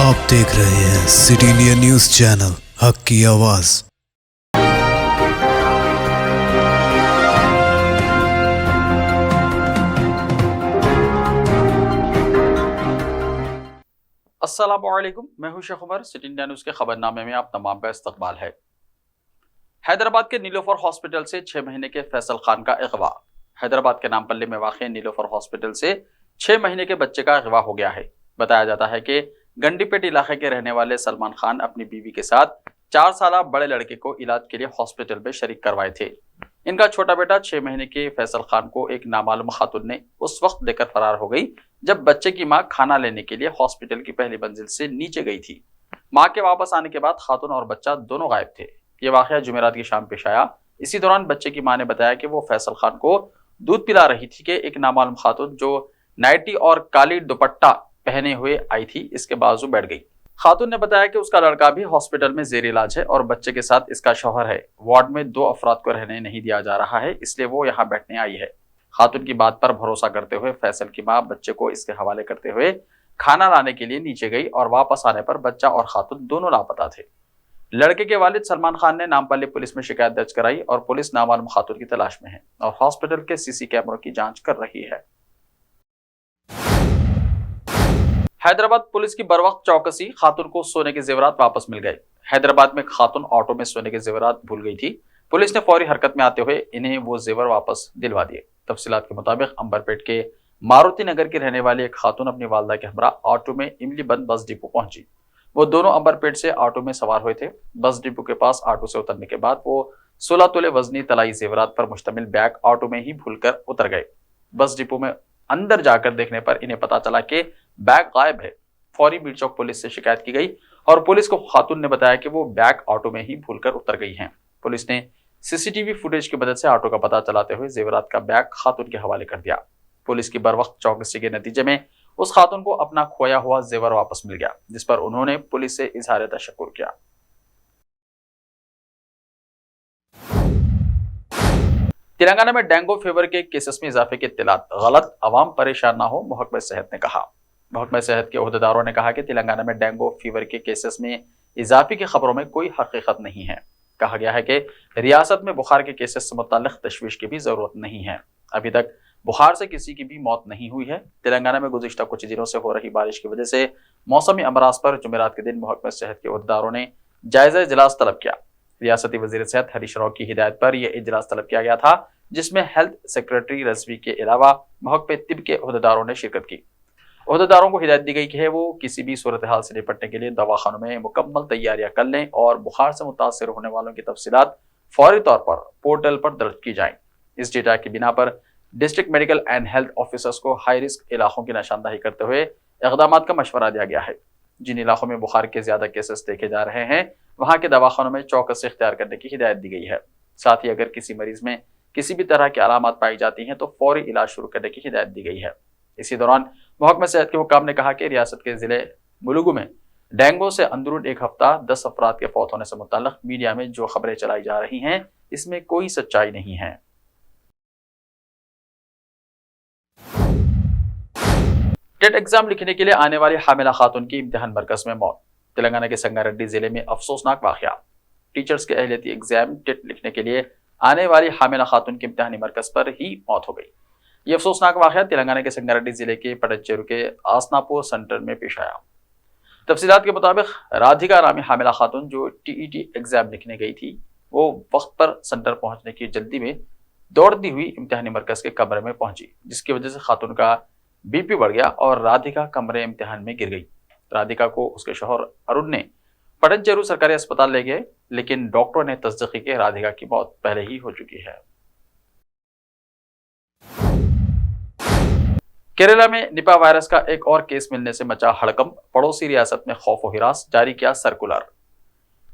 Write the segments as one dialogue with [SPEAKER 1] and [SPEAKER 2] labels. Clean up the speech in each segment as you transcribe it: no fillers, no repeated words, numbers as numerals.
[SPEAKER 1] आप देख रहे हैं सिटी इंडिया न्यूज चैनल, हक की आवाज।
[SPEAKER 2] अस्सलामुअलैकुम, मैं हूं Sheikh Umar. City India News के खबरनामे में आप तमाम का इस्तकबाल है। हैदराबाद के नीलोफर हॉस्पिटल से 6 महीने के फैसल खान का अगवा। हैदराबाद के नामपल्ली में वाक़ नीलोफर हॉस्पिटल से 6 महीने के बच्चे का अगवा हो गया है। बताया जाता है कि गंडीपेट इलाके के रहने वाले सलमान खान अपनी बीवी के साथ 4 साल बड़े लड़के को इलाज के लिए हॉस्पिटल में शरीक करवाए थे। इनका छोटा बेटा 6 महीने के फैसल खान को एक नामालूम खातून ने उस वक्त देकर फरार हो गई जब बच्चे की मां खाना लेने के लिए हॉस्पिटल की पहली मंजिल से नीचे गई थी। मां के वापस आने के बाद खातून और बच्चा दोनों गायब थे। ये वाकया जुमेरात की शाम पेश आया। इसी दौरान बच्चे की मां ने बताया कि वो फैसल खान को दूध पिला रही थी कि एक नामालूम खातून जो नाइटी और काली दुपट्टा पहने हुए आई थी, इसके बाजू बैठ गई। खातून ने बताया कि उसका लड़का भी हॉस्पिटल में जेर इलाज है और बच्चे के साथ इसका शौहर है। वार्ड में 2 अफराद को रहने नहीं दिया जा रहा है, इसलिए वो यहाँ बैठने आई है। खातून की बात पर भरोसा करते हुए फैसल की मां बच्चे को इसके हवाले करते हुए खाना लाने के लिए नीचे गई और वापस आने पर बच्चा और खातून दोनों लापता थे। लड़के के वालिद सलमान खान ने नामपल्ली पुलिस में शिकायत दर्ज कराई और पुलिस नामालूम खातून की तलाश में है और हॉस्पिटल के सीसी कैमरों की जांच कर रही है। हैदराबाद पुलिस की बरवक्त चौकसी, खातून को सोने के जेवरात वापस मिल गए। हैदराबाद में खातून ऑटो में सोने के जेवरात भूल गई थी। पुलिस ने फौरी हरकत में आते हुए इन्हें वो जेवर वापस दिलवा दिए। तफसीलात के मुताबिक अंबरपेट के मारुति नगर की रहने वाली एक खातून अपनी वालदा के हमरा ऑटो में इमली बंद बस डिपो पहुंची। वो दोनों अंबरपेट से ऑटो में सवार हुए थे। बस डिपो के पास ऑटो से उतरने के बाद वो 16 तोले वजनी तलाई जेवरात पर मुश्तमिल बैग ऑटो में ही भूलकर उतर गए। बस डिपो में अंदर जाकर देखने पर इन्हें पता चला कि बैग गायब है। फौरी मीर चौक पुलिस से शिकायत की गई और पुलिस को खातून ने बताया कि वो बैग ऑटो में ही भूलकर उतर गई हैं। पुलिस ने सीसीटीवी फुटेज की मदद से ऑटो का पता चलाते हुए जेवरात का बैग खातून के हवाले कर दिया। पुलिस की बरवक्त चौकसी के नतीजे में उस खातून को अपना खोया हुआ जेवर वापस मिल गया, जिस पर उन्होंने पुलिस से इजहार तशक्कुर किया। तेलंगाना में डेंगू फीवर के केसेस में इजाफे की इत्तलात गलत, अवाम परेशान ना हो, महकमा सेहत ने कहा। महकमा सेहत के ओहदेदारों ने कहा कि तेलंगाना में डेंगू फीवर के केसेस में इजाफे की खबरों में कोई हकीकत नहीं है। कहा गया है कि रियासत में बुखार के केसेस से मुताल्लिक तशवीश की भी जरूरत नहीं है। अभी तक बुखार से किसी की भी मौत नहीं हुई है। तेलंगाना में गुज़िश्ता कुछ दिनों से हो रही बारिश की वजह से मौसमी अमराज पर जुमेरात के दिन महकमा सेहत के ओहदेदारों ने जायजा इजलास तलब किया। रियासती वजीर सेहत हरीश राव की हिदायत पर यह इजलास तलब किया गया था, जिसमें हेल्थ सेक्रेटरी रजवी के अलावा महकमे तिब के ओहदेदारों ने शिरकत की। ओहदेदारों को हिदायत दी गई कि वो किसी भी सूरत हाल से निपटने के लिए दवाखानों में मुकम्मल तैयारियां कर लें और बुखार से मुतासर होने वालों की तफसीलात फौरी तौर पर पोर्टल पर दर्ज की जाएं। इस डेटा की बिना पर district medical and health officers को हाई रिस्क इलाकों की निशानदही करते हुए इक़दाम का मशवरा दिया गया है। जिन इलाकों में बुखार के ज्यादा केसेस देखे जा रहे हैं, वहां के दवाखानों में चौकसी इख्तियार करने की हिदायत दी गई है। साथ ही अगर किसी मरीज में किसी भी तरह की अलामत पाई जाती हैं तो फौरी इलाज शुरू करने की हिदायत दी गई है। इसी दौरान महकमा सेहत के हुक्काम ने कहा कि रियासत के जिले मुलुगु में डेंगू से अंदरून एक हफ्ता 10 अफराद के फौत होने से मुताल्लिक मीडिया में जो खबरें चलाई जा रही हैं, इसमें कोई सच्चाई नहीं है। टेट एग्जाम लिखने के लिए आने वाली हामिला खातून की इम्तिहान मरकज में मौत। तेलंगाना के संगारेड्डी जिले में अफसोसनाक वाकया। टीचर्स के अहलियती एग्जाम टेट लिखने के लिए आने वाली हामिला खातून के इम्तिहानी मरकज पर ही मौत हो गई। ये अफसोसनाक वाकया तेलंगाना के संगारेड्डी जिले के पटचेरू के आसनापुर सेंटर में पेश आया। तफसीलात के मुताबिक राधिका नामी हामिला खातून जो टीईटी एग्जाम लिखने गई थी, वो वक्त पर सेंटर पहुंचने की जल्दी में दौड़ती हुई इम्तिहानी मरकज के कमरे में पहुंची, जिसकी वजह से खातून का बीपी बढ़ गया और राधिका कमरे इम्तिहान में गिर गई। राधिका को उसके शौहर अरुण ने पटनचेरू सरकारी अस्पताल ले गए, लेकिन डॉक्टरों ने तस्दीक की कि राधिका की मौत पहले ही हो चुकी है। केरला में निपा वायरस का एक और केस मिलने से मचा हड़कंप, पड़ोसी रियासत में खौफ व हिरास, जारी किया सर्कुलर।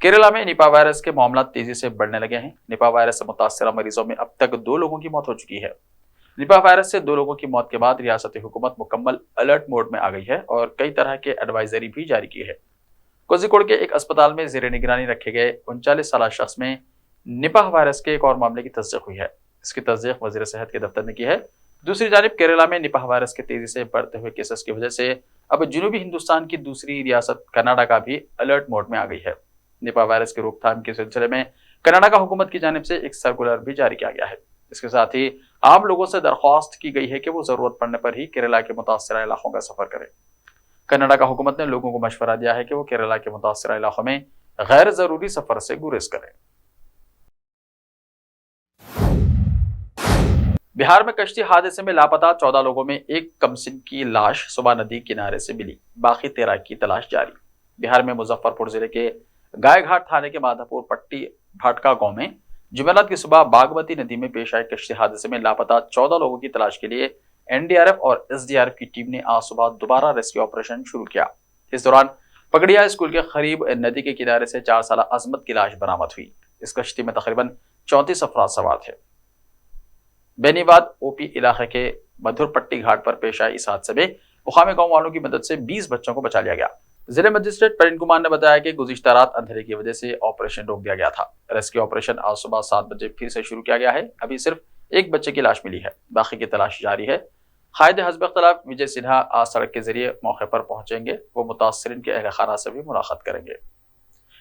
[SPEAKER 2] केरला में निपा वायरस के मामला तेजी से बढ़ने लगे हैं। निपा वायरस से मुतासरा मरीजों में अब तक 2 लोगों की मौत हो चुकी है। निपा वायरस से 2 लोगों की मौत के बाद रियासती हुकूमत मुकम्मल अलर्ट मोड में आ गई है और कई तरह के एडवाइजरी भी जारी की है। कोझिकोड के एक अस्पताल में जेर निगरानी रखे गए 39 साल शख्स में निपाह वायरस के एक और मामले की तस्दीक हुई है। इसकी तस्दीक वजीर सेहत के दफ्तर ने की है। दूसरी जानिब केरला में निपाह वायरस के तेजी से बढ़ते हुए केसेस की वजह से अब जनूबी हिंदुस्तान की दूसरी रियासत कर्नाटका भी अलर्ट मोड में आ गई है। निपा वायरस के रोकथाम के सिलसिले में कर्नाटका हुकूमत की जानिब से एक सर्कुलर भी जारी किया गया है। इसके साथ ही आम लोगों से दरख्वास्त की गई है कि वो जरूरत पड़ने पर ही केरला के मुतासरा इलाकों का सफर करें। कर्नाटका हुकूमत ने लोगों को मशवरा दिया है कि वो केरला के मुतासरा इलाकों में गैर जरूरी सफर से गुरेज करें। बिहार में कश्ती हादसे में लापता 14 लोगों में एक कमसिन की लाश सुबह नदी किनारे से मिली, बाकी 13 की तलाश जारी। बिहार में मुजफ्फरपुर जिले के गायघाट थाने के माधोपुर पट्टी भाटका गांव में जुमेरात की सुबह बागमती नदी में पेश आए कश्ती हादसे में लापता 14 लोगों की तलाश के लिए एनडीआरएफ और एसडीआरएफ की टीम ने आज सुबह दोबारा रेस्क्यू ऑपरेशन शुरू किया। इस दौरान पकड़िया स्कूल के करीब नदी के किनारे से 4 साल अजमत की लाश बरामद हुई। इस कश्ती में तकरीबन 34 अफराद सवार थे। बेनीबाद ओपी इलाके के मधुरपट्टी घाट पर पेश आए इस हादसे में मुकामी गांव वालों की मदद से 20 बच्चों को बचा लिया गया। जिले मजिस्ट्रेट प्रवीण कुमार ने बताया कि गुज़िश्ता रात अंधेरे की वजह से ऑपरेशन रोक दिया गया था। रेस्क्यू ऑपरेशन आज सुबह 7 बजे फिर से शुरू किया गया है। अभी सिर्फ एक बच्चे की लाश मिली है, बाकी की तलाश जारी है। कायद हस्ब इख्तिलाफ विजय सिन्हा आज सड़क के जरिए मौके पर पहुंचेंगे। वो मुतासरीन के अहल खाना से भी मुलाकात करेंगे।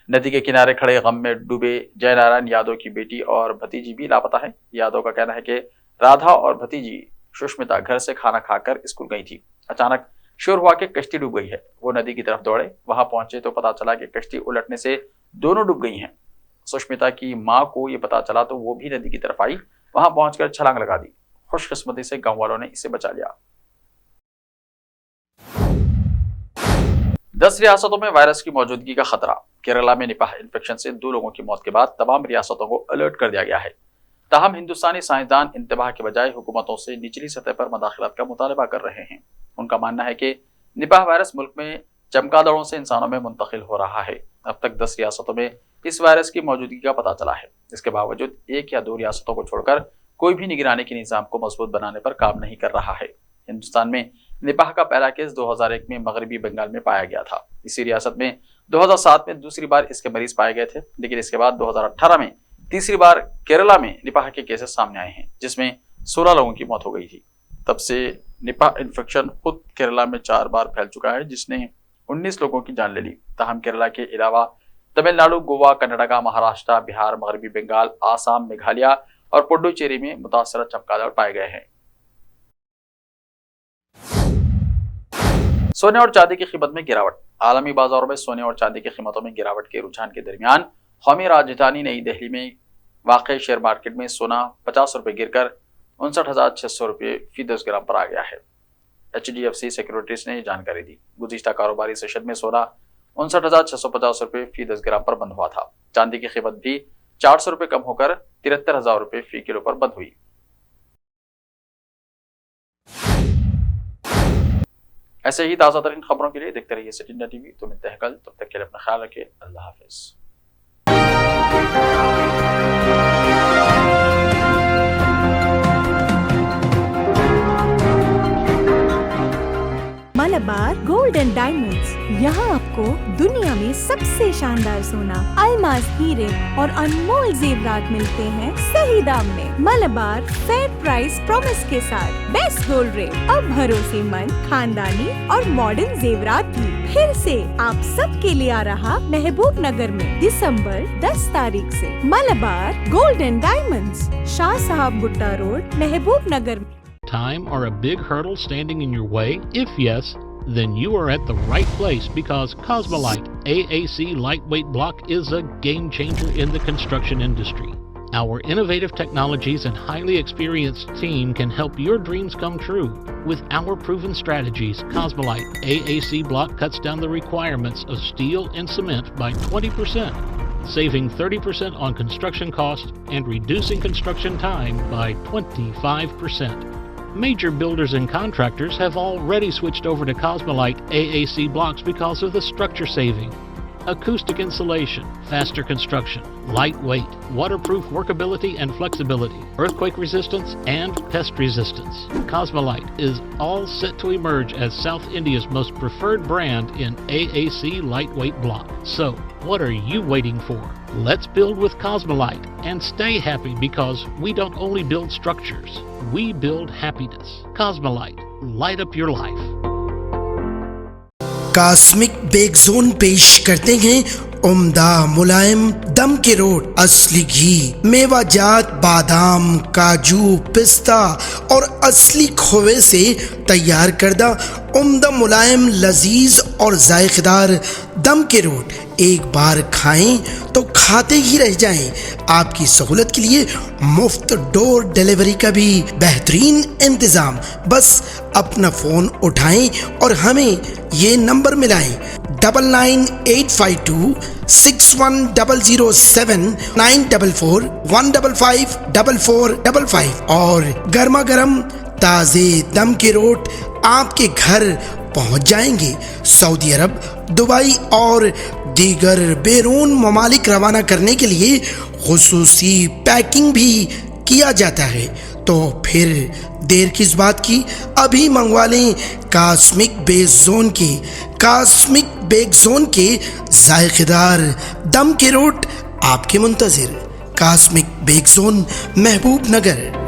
[SPEAKER 2] नदी के किनारे खड़े गम में डूबे जयनारायण यादव की बेटी और भतीजी भी लापता है। यादव का कहना है कि राधा और भतीजी सुष्मिता घर से खाना खाकर स्कूल गई थी। अचानक शोर हुआ कि कश्ती डूब गई है। वो नदी की तरफ दौड़े, वहां पहुंचे तो पता चला कि कश्ती उलटने से दोनों डूब गई हैं। सुष्मिता की मां को ये पता चला तो वो भी नदी की तरफ आई, वहां पहुंचकर छलांग लगा दी। खुशकिस्मती से गांव वालों ने इसे बचा लिया। 10 रियासतों में वायरस की मौजूदगी का खतरा। केरला में निपाह इन्फेक्शन से 2 लोगों की मौत के बाद तमाम रियासतों को अलर्ट कर दिया गया है। ताहम हिंदुस्तानी साइंसदान इंतबाह के बजाय हुकूमतों से निचली सतह पर मुदाखलत का मुतालबा कर रहे हैं। उनका मानना है कि निपाह वायरस मुल्क में चमगादड़ों से इंसानों में मुंतकिल हो रहा है। अब तक 10 रियासतों में इस वायरस की मौजूदगी का पता चला है। इसके बावजूद 1 या 2 रियासतों को छोड़कर कोई भी निगरानी के निज़ाम को मजबूत बनाने पर काम नहीं कर रहा है। हिंदुस्तान में निपाह का पहला केस 2001 में मगरबी बंगाल में पाया गया था। इसी रियासत में 2007 में दूसरी बार इसके मरीज पाए गए थे, लेकिन इसके बाद 2018 में तीसरी बार केरला में निपाह के केसेस सामने आए हैं, जिसमें 16 लोगों की मौत हो गई थी। तब से निपाह इन्फेक्शन खुद केरला में 4 बार फैल चुका है, जिसने 19 लोगों की जान ले ली। ताहम केरला के अलावा तमिलनाडु, गोवा, कर्नाटका, महाराष्ट्र, बिहार, मगरबी बंगाल, आसाम, मेघालय और पुडुचेरी में मुतासरा चमगादड़ पाए गए हैं। सोने और चांदी की कीमत में गिरावट। आलमी बाजारों में सोने और चांदी की कीमतों में गिरावट के रुझान के दरमियान कौमी राजधानी नई दिल्ली में वाक़ शेयर मार्केट में सोना 50 रुपये गिरकर 59,600 रुपये फी 10 ग्राम पर आ गया है। HDFC सिक्योरिटीज ने जानकारी दी। गुज़िश्ता कारोबारी सेशन में सोना 59,650 रुपये फी 10 ग्राम पर बंद हुआ था। चांदी की कीमत भी 400 रुपये कम होकर 73,000 रुपये फी किलो पर बंद हुई। ऐसे ही ताज़ा तरीन खबरों के लिए देखते रहिए सिटी इंडिया टीवी। तो मिलते हैं कल, तब तक के लिए अपना ख्याल रखिए। अल्लाह हाफिज।
[SPEAKER 3] मलबार गोल्ड एंड डायमंड्स, यहाँ आपको दुनिया में सबसे शानदार सोना, अलमास हीरे और अनमोल जेवरात मिलते हैं सही दाम में। मलबार फेयर प्राइस प्रॉमिस के साथ बेस्ट गोल्ड रेट। अब भरोसेमंद, खानदानी और मॉडर्न जेवरात भी फिर से आप सबके लिए आ रहा महबूब नगर में दिसंबर 10 तारीख से। Malabar gold and diamonds, Shah साहब Gutta road, Mehboob Nagar.
[SPEAKER 4] Time or a big hurdle standing in your way? If yes, then you are at the right place, because Cosmolite AAC lightweight block is a game changer in the construction industry. Our innovative technologies and highly experienced team can help your dreams come true. With our proven strategies, Cosmolite AAC block cuts down the requirements of steel and cement by 20%, saving 30% on construction costs and reducing construction time by 25%. Major builders and contractors have already switched over to Cosmolite AAC blocks because of the structure saving, acoustic insulation, faster construction, lightweight, waterproof workability and flexibility, earthquake resistance, and pest resistance. Cosmolite is all set to emerge as South India's most preferred brand in AAC lightweight block. So, what are you waiting for? Let's build with Cosmolite and stay happy, because we don't only build structures, we build happiness. Cosmolite, light up your life.
[SPEAKER 5] Cosmic bake zone पेश करते हैं उम्दा मुलायम दम के road, असली घी, मेवाजात बादाम, काजू, पिस्ता और असली खोवे से तैयार करदा उम्दा मुलायम लजीज और जायकेदार दम के रोट एक बार खाएं तो खाते ही रह जाएं। आपकी सहूलत के लिए मुफ्त डोर डिलीवरी का भी बेहतरीन इंतजाम। बस अपना फोन उठाएं और हमें ये नंबर मिलाएं 9985261007 944155555 और गर्मा गर्म ताज़े दम के रोट आपके घर पहुंच जाएंगे। सऊदी अरब, दुबई और दीगर बैरून ममालिक रवाना करने के लिए खुसूसी पैकिंग भी किया जाता है। तो फिर देर किस बात की, अभी मंगवा लें कास्मिक बेक जोन के जायकेदार दम के रोट आपके मुंतजिर। कास्मिक बेक जोन, महबूब नगर।